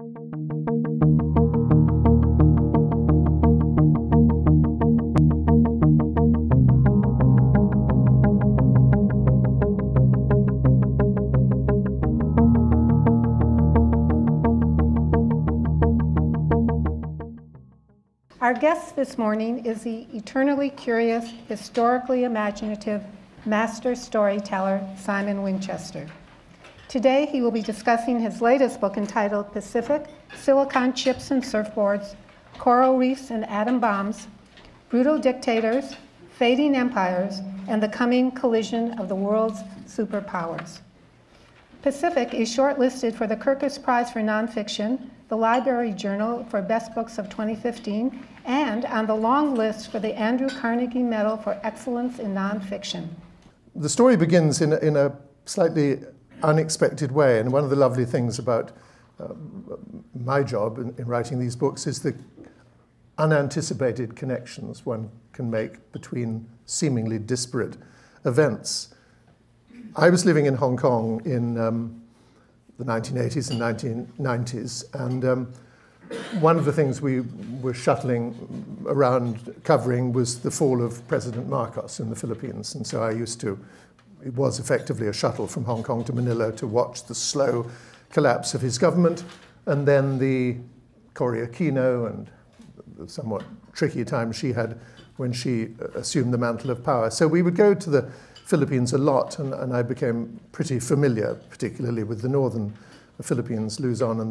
Our guest this morning is the eternally curious, historically imaginative master storyteller, Simon Winchester. Today, he will be discussing his latest book entitled Pacific, Silicon Chips and Surfboards, Coral Reefs and Atom Bombs, Brutal Dictators, Fading Empires, and the Coming Collision of the World's Superpowers. Pacific is shortlisted for the Kirkus Prize for Nonfiction, the Library Journal for Best Books of 2015, and on the long list for the Andrew Carnegie Medal for Excellence in Nonfiction. The story begins in a slightly unexpected way, and one of the lovely things about my job in writing these books is the unanticipated connections one can make between seemingly disparate events. I was living in Hong Kong in the 1980s and 1990s, and one of the things we were shuttling around covering was the fall of President Marcos in the Philippines, and so it was effectively a shuttle from Hong Kong to Manila to watch the slow collapse of his government, and then the Cory Aquino and the somewhat tricky time she had when she assumed the mantle of power. So we would go to the Philippines a lot, and I became pretty familiar, particularly with the northern Philippines, Luzon and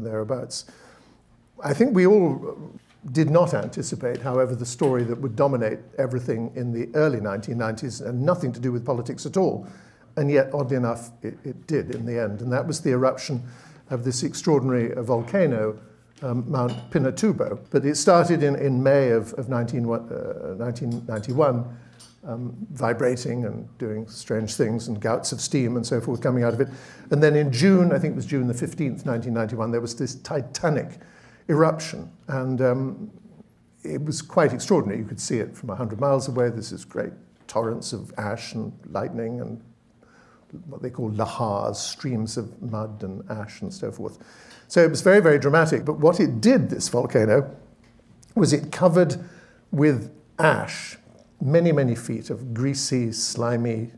thereabouts. I think we all did not anticipate, however, the story that would dominate everything in the early 1990s and nothing to do with politics at all. And yet, oddly enough, it did in the end. And that was the eruption of this extraordinary volcano, Mount Pinatubo. But it started in May of 1991, vibrating and doing strange things, and gouts of steam and so forth coming out of it. And then in June, I think it was June the 15th, 1991, there was this Titanic Eruption. And it was quite extraordinary. You could see it from 100 miles away. There's this great torrents of ash and lightning and what they call lahars, streams of mud and ash and so forth. So it was very, very dramatic. But what it did, this volcano, was it covered with ash, many, many feet of greasy, slimy,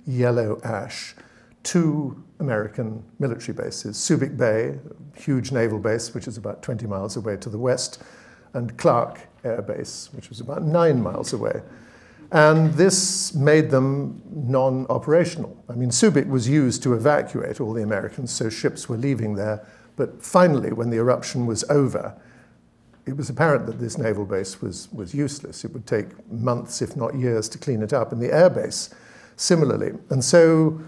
yellow ash, two American military bases, Subic Bay, a huge naval base, which is about 20 miles away to the west, and Clark Air Base, which was about 9 miles away. And this made them non-operational. I mean, Subic was used to evacuate all the Americans, so ships were leaving there. But finally, when the eruption was over, it was apparent that this naval base was useless. It would take months, if not years, to clean it up. And the air base, similarly. And so,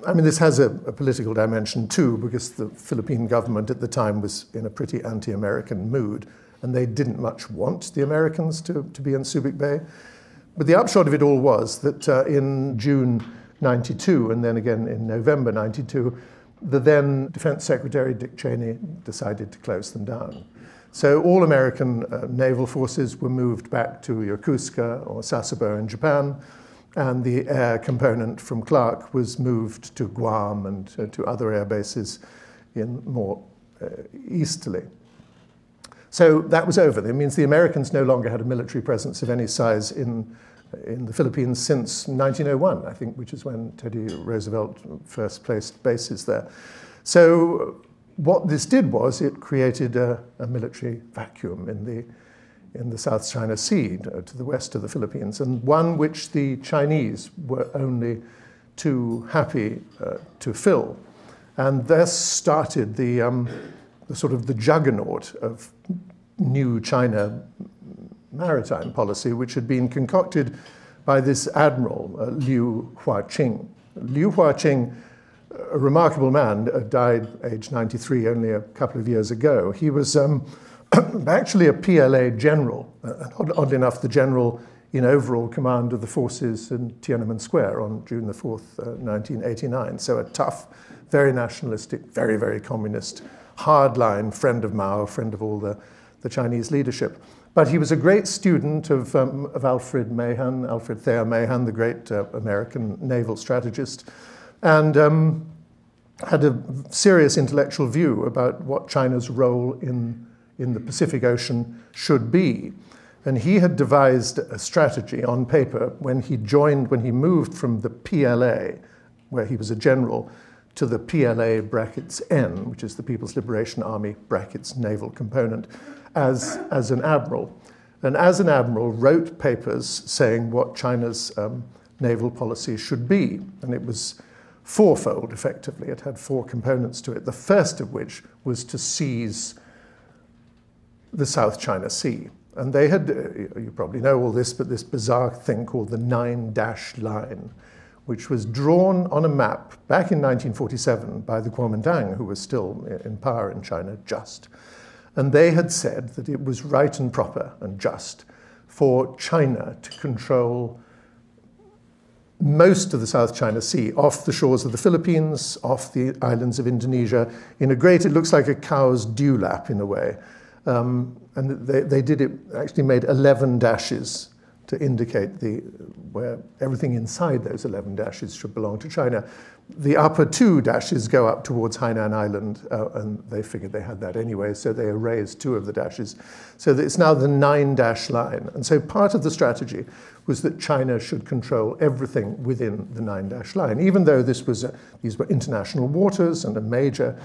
I mean, this has a political dimension too, because the Philippine government at the time was in a pretty anti-American mood, and they didn't much want the Americans to be in Subic Bay. But the upshot of it all was that in June 92, and then again in November 92, the then Defense Secretary, Dick Cheney, decided to close them down. So all American naval forces were moved back to Yokosuka or Sasebo in Japan, and the air component from Clark was moved to Guam and to other air bases in more easterly. So that was over. That means the Americans no longer had a military presence of any size in the Philippines since 1901, I think, which is when Teddy Roosevelt first placed bases there. So what this did was it created a military vacuum in the South China Sea to the west of the Philippines, and one which the Chinese were only too happy to fill. And thus started the sort of the juggernaut of new China maritime policy, which had been concocted by this admiral, Liu Huaqing. Liu Huaqing, a remarkable man, died aged 93 only a couple of years ago. He was actually a PLA general, oddly enough, the general in overall command of the forces in Tiananmen Square on June the 4th, 1989. So a tough, very nationalistic, very, very communist, hardline friend of Mao, friend of all the Chinese leadership. But he was a great student of Alfred Thayer Mahan, the great American naval strategist. And had a serious intellectual view about what China's role in the Pacific Ocean should be. And he had devised a strategy on paper when he moved from the PLA, where he was a general, to the PLA brackets N, which is the People's Liberation Army brackets naval component, as an admiral. And as an admiral, wrote papers saying what China's naval policy should be. And it was fourfold, effectively. It had four components to it, the first of which was to seize the South China Sea. And they had, you probably know all this, but this bizarre thing called the 9-dash line, which was drawn on a map back in 1947 by the Kuomintang, who was still in power in China, just. And they had said that it was right and proper and just for China to control most of the South China Sea, off the shores of the Philippines, off the islands of Indonesia, in a great, it looks like a cow's dewlap in a way. And they did it, actually made 11 dashes to indicate where everything inside those 11 dashes should belong to China. The upper 2 dashes go up towards Hainan Island, and they figured they had that anyway, so they erased 2 of the dashes. So that it's now the 9-dash line. And so part of the strategy was that China should control everything within the 9-dash line, even though these were international waters and a major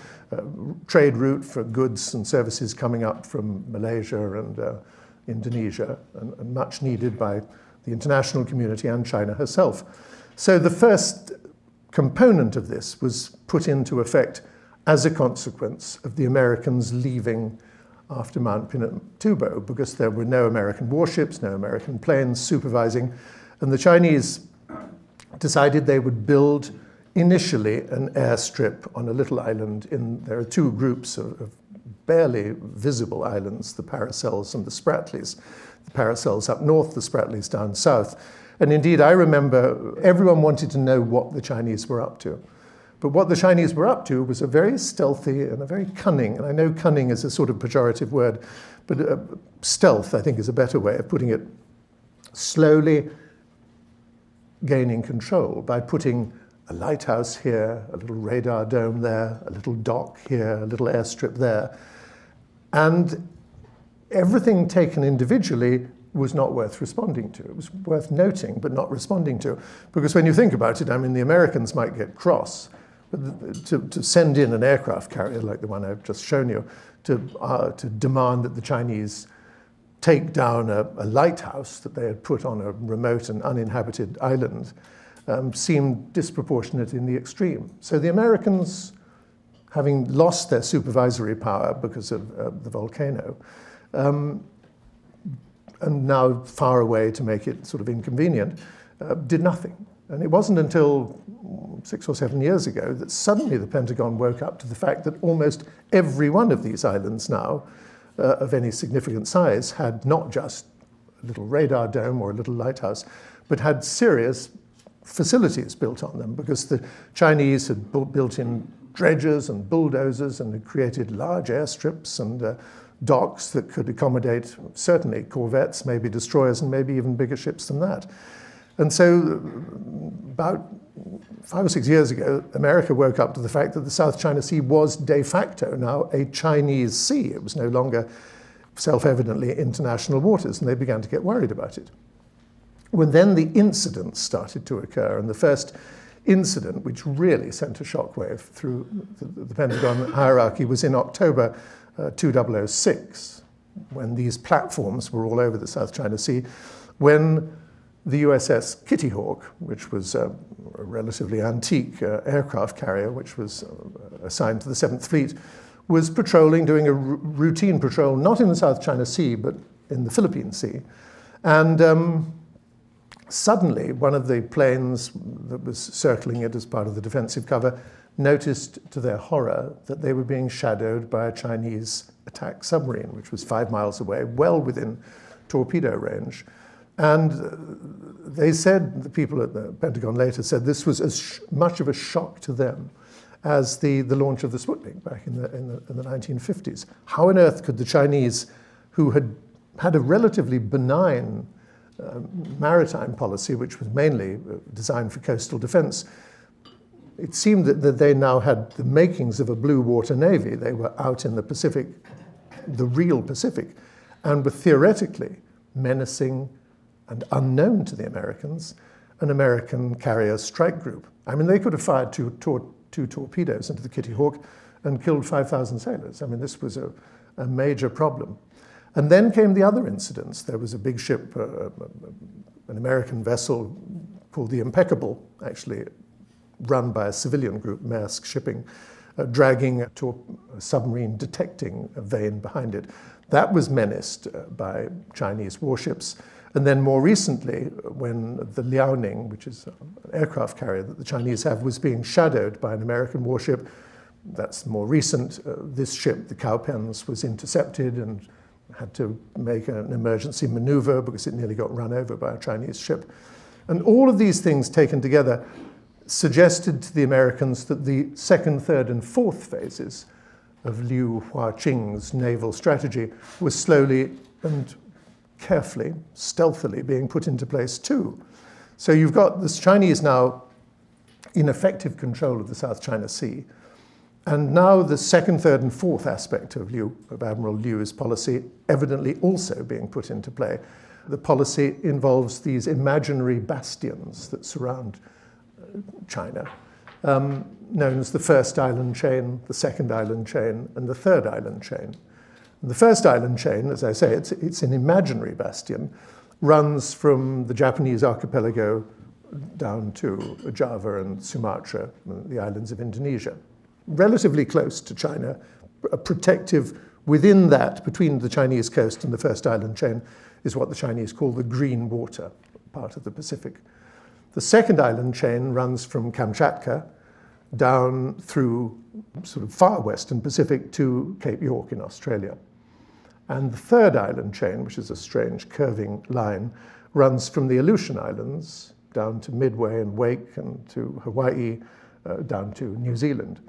trade route for goods and services coming up from Malaysia and Indonesia, and much needed by the international community and China herself. So the first component of this was put into effect as a consequence of the Americans leaving after Mount Pinatubo, because there were no American warships, no American planes supervising, and the Chinese decided they would build initially an airstrip on a little island. There are 2 groups of barely visible islands, the Paracels and the Spratlys. The Paracels up north, the Spratlys down south. And indeed, I remember everyone wanted to know what the Chinese were up to. But what the Chinese were up to was a very stealthy and a very cunning, and I know cunning is a sort of pejorative word, but stealth, I think, is a better way of putting it, slowly gaining control by putting a lighthouse here, a little radar dome there, a little dock here, a little airstrip there. And everything taken individually was not worth responding to. It was worth noting, but not responding to. Because when you think about it, I mean, the Americans might get cross, but to send in an aircraft carrier like the one I've just shown you, to demand that the Chinese take down a lighthouse that they had put on a remote and uninhabited island seemed disproportionate in the extreme. So the Americans, having lost their supervisory power because of the volcano, and now far away to make it sort of inconvenient, did nothing. And it wasn't until 6 or 7 years ago that suddenly the Pentagon woke up to the fact that almost every one of these islands now, of any significant size, had not just a little radar dome or a little lighthouse, but had serious facilities built on them, because the Chinese had built in dredgers and bulldozers and had created large airstrips and docks that could accommodate certainly corvettes, maybe destroyers, and maybe even bigger ships than that. And so about 5 or 6 years ago, America woke up to the fact that the South China Sea was de facto now a Chinese sea. It was no longer self-evidently international waters, and they began to get worried about it. When then the incidents started to occur, and the first incident, which really sent a shockwave through the Pentagon hierarchy, was in October 2006, when these platforms were all over the South China Sea, when the USS Kitty Hawk, which was a relatively antique aircraft carrier, which was assigned to the 7th Fleet, was patrolling, doing a routine patrol, not in the South China Sea, but in the Philippine Sea. And suddenly, one of the planes that was circling it as part of the defensive cover noticed, to their horror, that they were being shadowed by a Chinese attack submarine, which was 5 miles away, well within torpedo range. And they said, the people at the Pentagon later said, this was as much of a shock to them as the launch of the Sputnik back in the 1950s. How on earth could the Chinese, who had a relatively benign maritime policy, which was mainly designed for coastal defense, it seemed that they now had the makings of a blue water navy. They were out in the Pacific, the real Pacific, and were theoretically menacing and unknown to the Americans, an American carrier strike group. I mean, they could have fired two torpedoes into the Kitty Hawk and killed 5,000 sailors. I mean, this was a major problem. And then came the other incidents. There was a big ship, an American vessel called the Impeccable, actually run by a civilian group, Maersk Shipping, dragging a submarine detecting vane behind it. That was menaced by Chinese warships. And then more recently, when the Liaoning, which is an aircraft carrier that the Chinese have, was being shadowed by an American warship, that's more recent, this ship, the Cowpens, was intercepted and had to make an emergency maneuver because it nearly got run over by a Chinese ship. And all of these things taken together suggested to the Americans that the second, third, and fourth phases of Liu Huaqing's naval strategy was slowly and carefully, stealthily being put into place too. So you've got the Chinese now in effective control of the South China Sea. And now the second, third, and fourth aspect of Admiral Liu's policy evidently also being put into play. The policy involves these imaginary bastions that surround China, known as the first island chain, the second island chain, and the third island chain. And the first island chain, as I say, it's an imaginary bastion, runs from the Japanese archipelago down to Java and Sumatra, the islands of Indonesia. Relatively close to China, protective within that, between the Chinese coast and the first island chain, is what the Chinese call the green water part of the Pacific. The second island chain runs from Kamchatka down through sort of far western Pacific to Cape York in Australia. And the third island chain, which is a strange curving line, runs from the Aleutian Islands down to Midway and Wake and to Hawaii, down to New Zealand.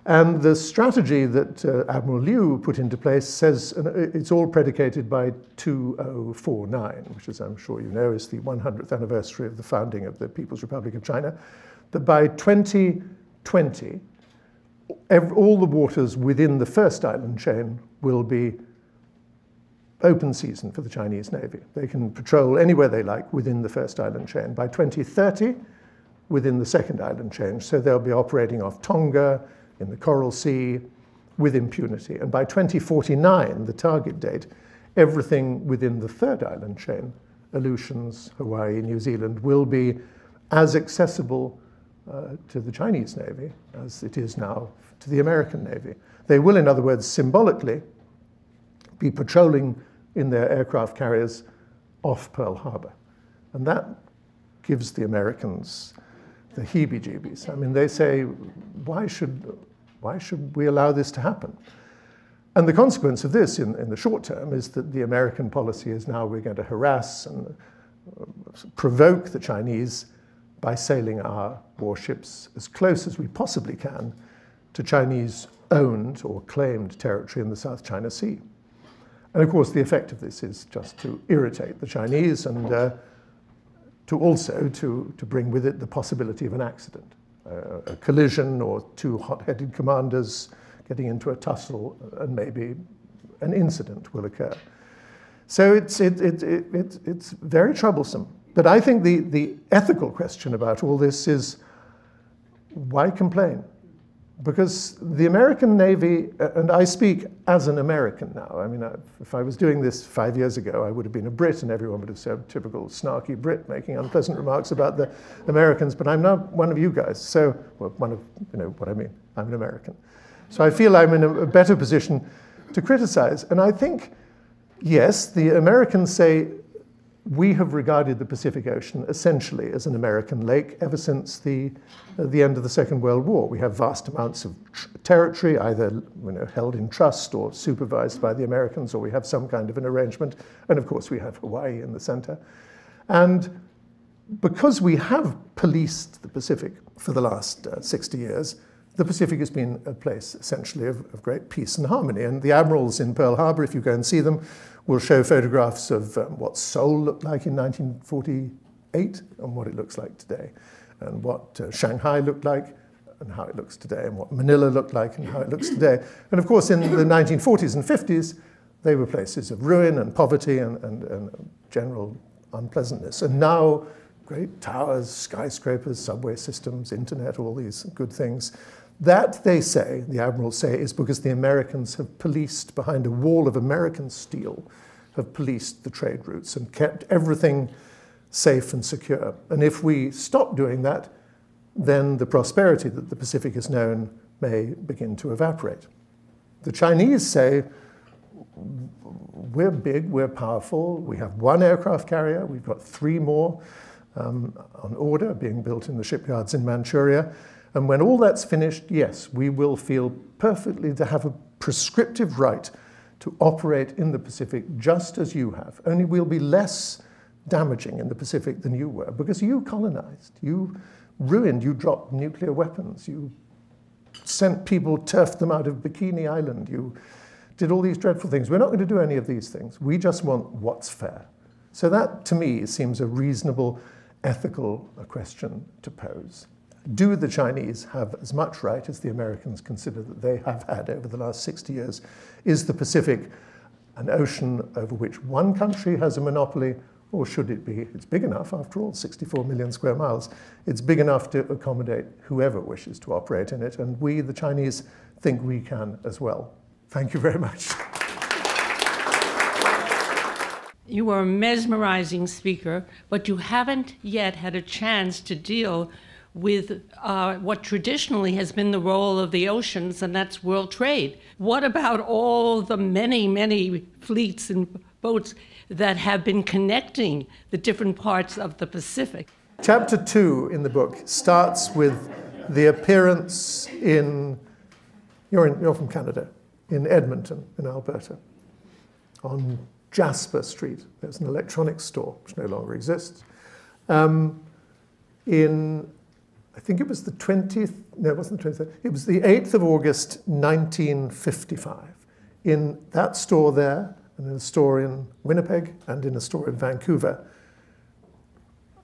And the strategy that Admiral Liu put into place says, and it's all predicated by 2049, which, as I'm sure you know, is the 100th anniversary of the founding of the People's Republic of China, that by 2020, all the waters within the first island chain will be open season for the Chinese Navy. They can patrol anywhere they like within the first island chain. By 2030, within the second island chain, so they'll be operating off Tonga, in the Coral Sea, with impunity. And by 2049, the target date, everything within the third island chain, Aleutians, Hawaii, New Zealand, will be as accessible to the Chinese Navy as it is now to the American Navy. They will, in other words, symbolically, be patrolling in their aircraft carriers off Pearl Harbor. And that gives the Americans the heebie-jeebies. I mean, they say, why should we allow this to happen? And the consequence of this in the short term is that the American policy is now we're going to harass and provoke the Chinese by sailing our warships as close as we possibly can to Chinese-owned or claimed territory in the South China Sea. And of course, the effect of this is just to irritate the Chinese and to also to bring with it the possibility of an accident, a collision or two hot-headed commanders getting into a tussle, and maybe an incident will occur. So it's very troublesome. But I think the ethical question about all this is, why complain? Because the American Navy, and I speak as an American now, I mean, if I was doing this 5 years ago, I would have been a Brit and everyone would have said, typical snarky Brit making unpleasant remarks about the Americans, but I'm not one of you guys. So, well, one of, you know what I mean, I'm an American. So I feel I'm in a better position to criticize. And I think, yes, the Americans say, we have regarded the Pacific Ocean essentially as an American lake ever since the end of the Second World War. We have vast amounts of territory, either held in trust or supervised by the Americans, or we have some kind of an arrangement. And of course, we have Hawaii in the center. And because we have policed the Pacific for the last 60 years, the Pacific has been a place essentially of great peace and harmony. And the admirals in Pearl Harbor, if you go and see them, will show photographs of what Seoul looked like in 1948 and what it looks like today, and what Shanghai looked like and how it looks today, and what Manila looked like and how it looks today. And of course, in the 1940s and 50s, they were places of ruin and poverty and general unpleasantness. And now, great towers, skyscrapers, subway systems, internet, all these good things. That, they say, the admirals say, is because the Americans have policed, behind a wall of American steel, have policed the trade routes and kept everything safe and secure. And if we stop doing that, then the prosperity that the Pacific has known may begin to evaporate. The Chinese say, we're big, we're powerful, we have one aircraft carrier, we've got 3 more on order being built in the shipyards in Manchuria. And when all that's finished, yes, we will feel perfectly to have a prescriptive right to operate in the Pacific just as you have. Only we'll be less damaging in the Pacific than you were, because you colonized, you ruined, you dropped nuclear weapons, you sent people, turfed them out of Bikini Island, you did all these dreadful things. We're not going to do any of these things. We just want what's fair. So that, to me, seems a reasonable, ethical question to pose. Do the Chinese have as much right as the Americans consider that they have had over the last 60 years? Is the Pacific an ocean over which one country has a monopoly, or should it be, it's big enough, after all, 64 million square miles, it's big enough to accommodate whoever wishes to operate in it, and we, the Chinese, think we can as well. Thank you very much. You are a mesmerizing speaker, but you haven't yet had a chance to deal with what traditionally has been the role of the oceans, and that's world trade. What about all the many, many fleets and boats that have been connecting the different parts of the Pacific? Chapter 2 in the book starts with the appearance in, you're from Canada, in Edmonton, in Alberta, on Jasper Street. There's an electronics store, which no longer exists. I think it was the 20th, no, it wasn't the 23rd, it was the 8th of August, 1955. In that store there, and in a store in Winnipeg, and in a store in Vancouver,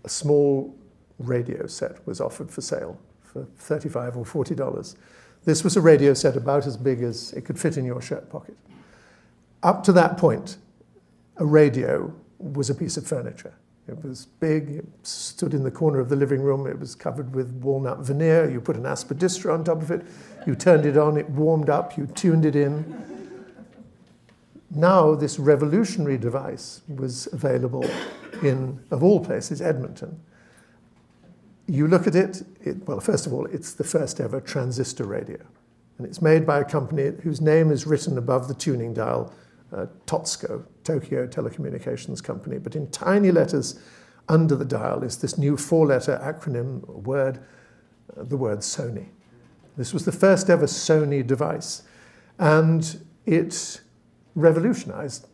a small radio set was offered for sale for $35 or $40. This was a radio set about as big as it could fit in your shirt pocket. Up to that point, a radio was a piece of furniture. It was big, it stood in the corner of the living room, it was covered with walnut veneer, you put an aspidistra on top of it, you turned it on, it warmed up, you tuned it in. Now this revolutionary device was available in, of all places, Edmonton. You look at it, well, first of all, it's the first ever transistor radio. And it's made by a company whose name is written above the tuning dial, Totsko, Tokyo Telecommunications Company. But in tiny letters under the dial is this new 4-letter acronym, word, the word Sony. This was the first ever Sony device. And it revolutionized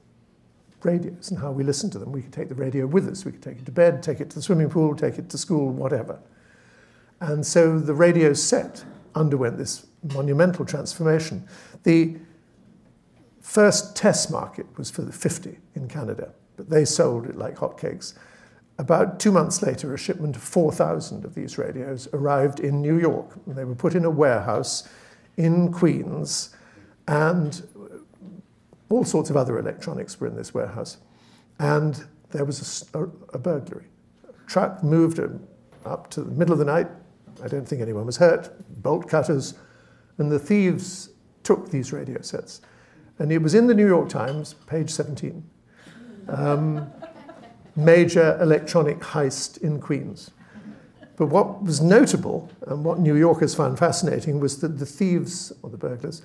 radios and how we listen to them. We could take the radio with us. We could take it to bed, take it to the swimming pool, take it to school, whatever. And so the radio set underwent this monumental transformation. The first test market was for the 50 in Canada, but they sold it like hotcakes. About 2 months later, a shipment of 4,000 of these radios arrived in New York. And they were put in a warehouse in Queens, and all sorts of other electronics were in this warehouse. And there was a burglary. A truck moved up to the middle of the night. I don't think anyone was hurt. Bolt cutters. And the thieves took these radio sets. And it was in the New York Times, page 17. Major electronic heist in Queens. But what was notable, and what New Yorkers found fascinating, was that the thieves, or the burglars,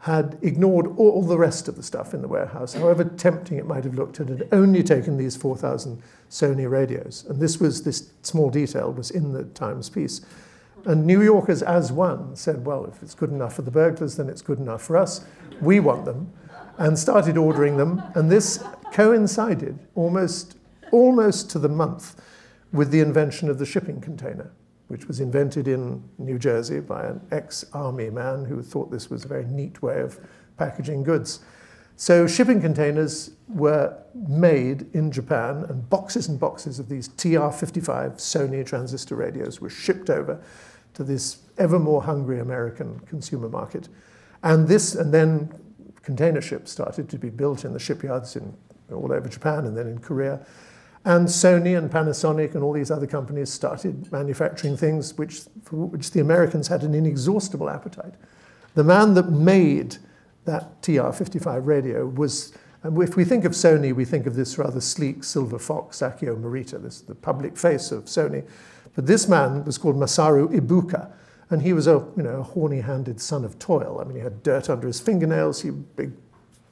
had ignored all the rest of the stuff in the warehouse, however tempting it might have looked, and had only taken these 4,000 Sony radios. And this small detail was in the Times piece. And New Yorkers, as one, said, well, if it's good enough for the burglars, then it's good enough for us. We want them. And started ordering them. And this coincided almost to the month with the invention of the shipping container, which was invented in New Jersey by an ex-army man who thought this was a very neat way of packaging goods. So shipping containers were made in Japan, and boxes of these TR-55 Sony transistor radios were shipped over to this ever more hungry American consumer market. And then container ships started to be built in the shipyards all over Japan and then in Korea. And Sony and Panasonic and all these other companies started manufacturing things for which the Americans had an inexhaustible appetite. The man that made that TR-55 radio was, and if we think of Sony, we think of this rather sleek silver fox, Akio Morita, the public face of Sony. But this man was called Masaru Ibuka, and he was a horny-handed son of toil. I mean, he had dirt under his fingernails, he had big,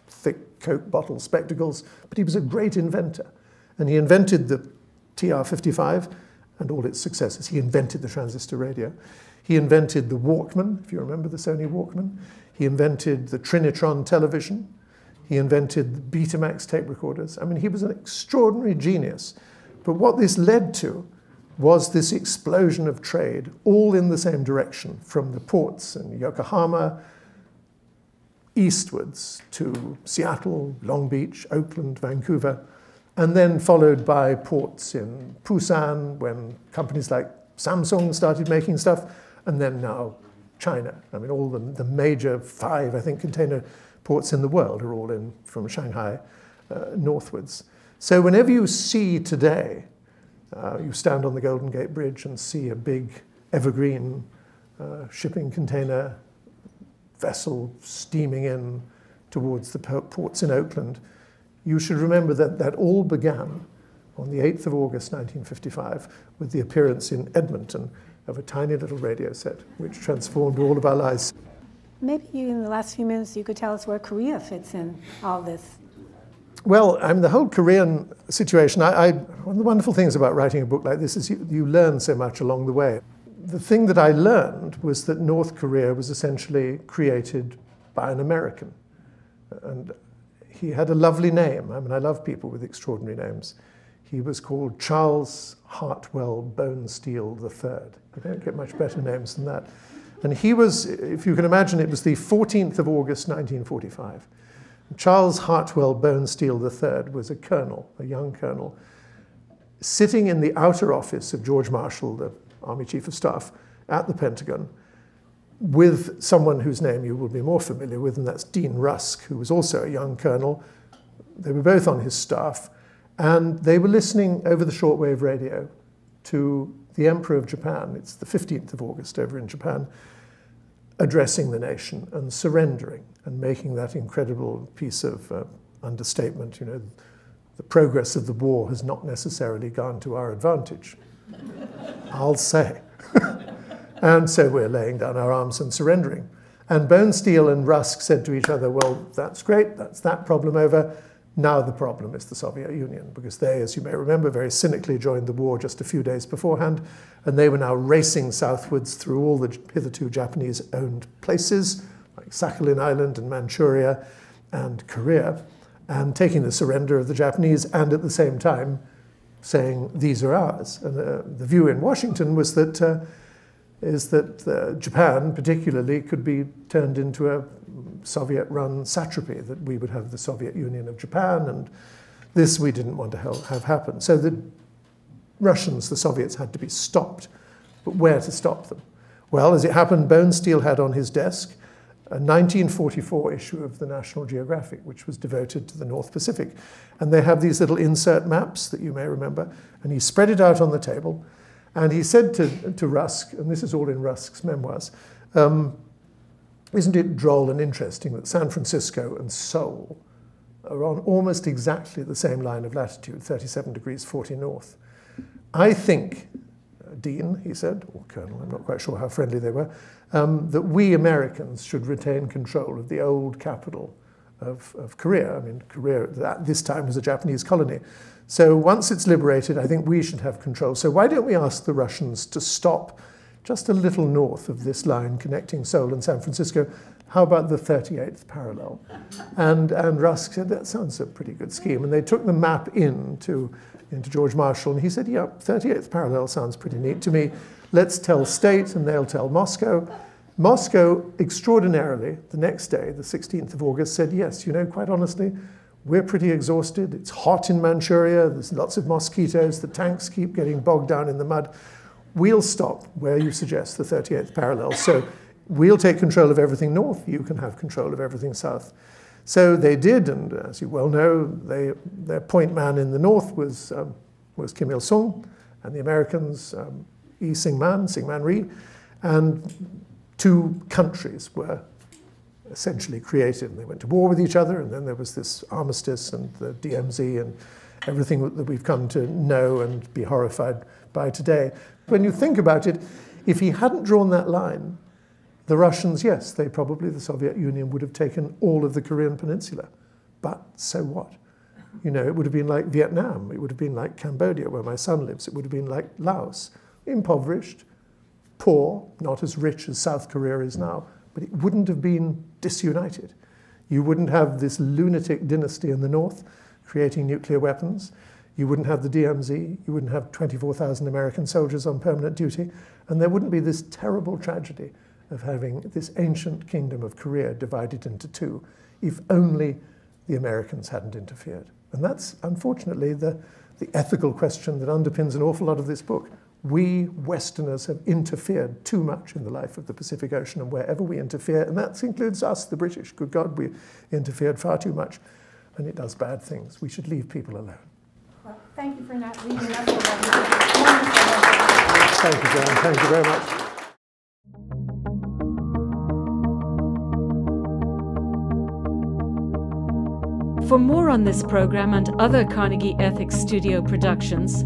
thick Coke bottle spectacles, but he was a great inventor. And he invented the TR-55 and all its successors. He invented the transistor radio. He invented the Walkman, if you remember the Sony Walkman. He invented the Trinitron television. He invented the Betamax tape recorders. I mean, he was an extraordinary genius. But what this led to was this explosion of trade, all in the same direction, from the ports in Yokohama eastwards to Seattle, Long Beach, Oakland, Vancouver, and then followed by ports in Busan, when companies like Samsung started making stuff, and then now China. I mean, all the major 5, I think, container ports in the world are all in from Shanghai northwards. So whenever you see today, you stand on the Golden Gate Bridge and see a big evergreen shipping container vessel steaming in towards the ports in Oakland, you should remember that that all began on the 8th of August 1955 with the appearance in Edmonton of a tiny little radio set which transformed all of our lives. Maybe in the last few minutes you could tell us where Korea fits in all this. Well, I mean, the whole Korean situation, one of the wonderful things about writing a book like this is you learn so much along the way. The thing that I learned was that North Korea was essentially created by an American. And he had a lovely name. I mean, I love people with extraordinary names. He was called Charles Hartwell Bonesteel III. You don't get much better names than that. And he was, if you can imagine, it was the 14th of August, 1945. Charles Hartwell Bonesteel III was a colonel, a young colonel, sitting in the outer office of George Marshall, the Army Chief of Staff, at the Pentagon, with someone whose name you will be more familiar with, and that's Dean Rusk, who was also a young colonel. They were both on his staff, and they were listening over the shortwave radio to the Emperor of Japan, it's the 15th of August over in Japan, addressing the nation and surrendering and making that incredible piece of understatement, you know, the progress of the war has not necessarily gone to our advantage, I'll say. And so we're laying down our arms and surrendering. And Bonesteel and Rusk said to each other, well, that's great, that's that problem over. Now the problem is the Soviet Union, because they, as you may remember, very cynically joined the war just a few days beforehand, and they were now racing southwards through all the hitherto Japanese-owned places, like Sakhalin Island and Manchuria and Korea, and taking the surrender of the Japanese, and at the same time saying, these are ours. And the view in Washington was that Japan, particularly, could be turned into a Soviet-run satrapy, that we would have the Soviet Union of Japan, and this we didn't want to have happen. So the Russians, the Soviets, had to be stopped. But where to stop them? Well, as it happened, Bonesteel had on his desk a 1944 issue of the National Geographic, which was devoted to the North Pacific. And they have these little insert maps that you may remember, and he spread it out on the table, and he said to Rusk, and this is all in Rusk's memoirs, isn't it droll and interesting that San Francisco and Seoul are on almost exactly the same line of latitude, 37 degrees 40 north? I think, Dean, he said, or Colonel, I'm not quite sure how friendly they were, that we Americans should retain control of the old capital of Korea. I mean, Korea at this time was a Japanese colony. So once it's liberated, I think we should have control. So why don't we ask the Russians to stop just a little north of this line connecting Seoul and San Francisco? How about the 38th parallel? And Rusk said, that sounds a pretty good scheme. And they took the map into George Marshall, and he said, yeah, 38th parallel sounds pretty neat to me. Let's tell state, and they'll tell Moscow. Moscow, extraordinarily, the next day, the 16th of August, said, yes, you know, quite honestly, we're pretty exhausted. It's hot in Manchuria. There's lots of mosquitoes. The tanks keep getting bogged down in the mud. we'll stop where you suggest, the 38th parallel. So we'll take control of everything north, you can have control of everything south. So they did, and as you well know, their point man in the north was Kim Il-sung, and the Americans, Syngman Rhee, and two countries were essentially created. And they went to war with each other, and then there was this armistice and the DMZ and everything that we've come to know and be horrified by today. When you think about it, if he hadn't drawn that line, the Russians, yes, the Soviet Union would have taken all of the Korean peninsula. But so what? You know, it would have been like Vietnam, it would have been like Cambodia, where my son lives, it would have been like Laos, impoverished, poor, not as rich as South Korea is now, but it wouldn't have been disunited. You wouldn't have this lunatic dynasty in the north creating nuclear weapons. You wouldn't have the DMZ. You wouldn't have 24,000 American soldiers on permanent duty. And there wouldn't be this terrible tragedy of having this ancient kingdom of Korea divided into two, if only the Americans hadn't interfered. And that's, unfortunately, the ethical question that underpins an awful lot of this book. We Westerners have interfered too much in the life of the Pacific Ocean, and wherever we interfere, and that includes us, the British, good God, we interfered far too much, and it does bad things. We should leave people alone. Well, thank you for not leaving us alone. Thank you, Joan. Thank you very much. For more on this program and other Carnegie Ethics Studio productions,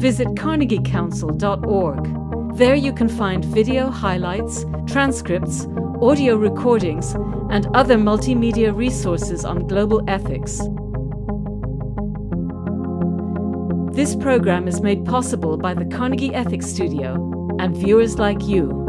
visit carnegiecouncil.org. There you can find video highlights, transcripts, audio recordings, and other multimedia resources on global ethics. This program is made possible by the Carnegie Ethics Studio and viewers like you.